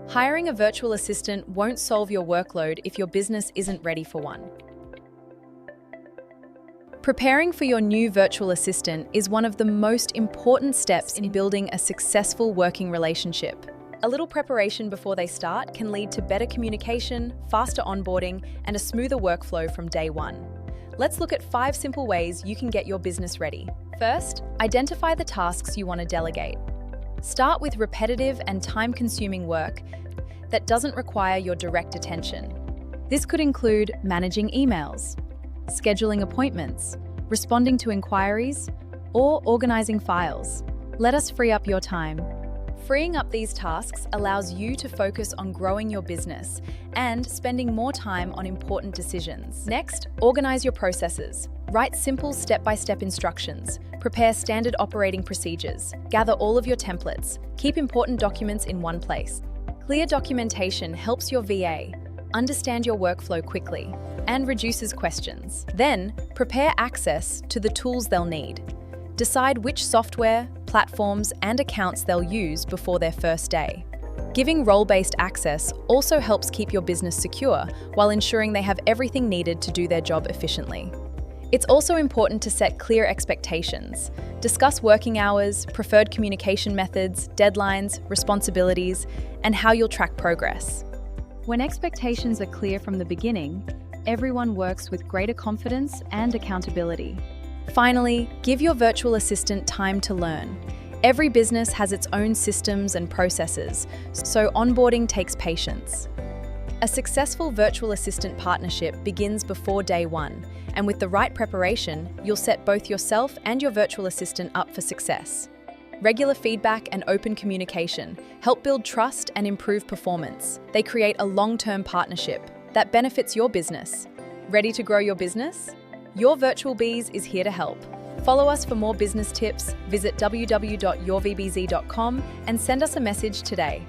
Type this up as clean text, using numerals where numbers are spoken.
Hiring a virtual assistant won't solve your workload if your business isn't ready for one. Preparing for your new virtual assistant is one of the most important steps in building a successful working relationship. A little preparation before they start can lead to better communication, faster onboarding, and a smoother workflow from day one. Let's look at 5 simple ways you can get your business ready. First, identify the tasks you want to delegate. Start with repetitive and time-consuming work that doesn't require your direct attention. This could include managing emails, scheduling appointments, responding to inquiries, or organizing files. Let us free up your time. Freeing up these tasks allows you to focus on growing your business and spending more time on important decisions. Next, organize your processes. Write simple step-by-step instructions. Prepare standard operating procedures. Gather all of your templates. Keep important documents in one place. Clear documentation helps your VA understand your workflow quickly and reduces questions. Then, prepare access to the tools they'll need. Decide which software, platforms, and accounts they'll use before their first day. Giving role-based access also helps keep your business secure while ensuring they have everything needed to do their job efficiently. It's also important to set clear expectations. Discuss working hours, preferred communication methods, deadlines, responsibilities, and how you'll track progress. When expectations are clear from the beginning, everyone works with greater confidence and accountability. Finally, give your virtual assistant time to learn. Every business has its own systems and processes, so onboarding takes patience. A successful virtual assistant partnership begins before day one, and with the right preparation, you'll set both yourself and your virtual assistant up for success. Regular feedback and open communication help build trust and improve performance. They create a long-term partnership that benefits your business. Ready to grow your business? Your virtual Beez is here to help. Follow us for more business tips, visit www.𝐜𝐿_𝐵𝐵𝐶.com and send us a message today.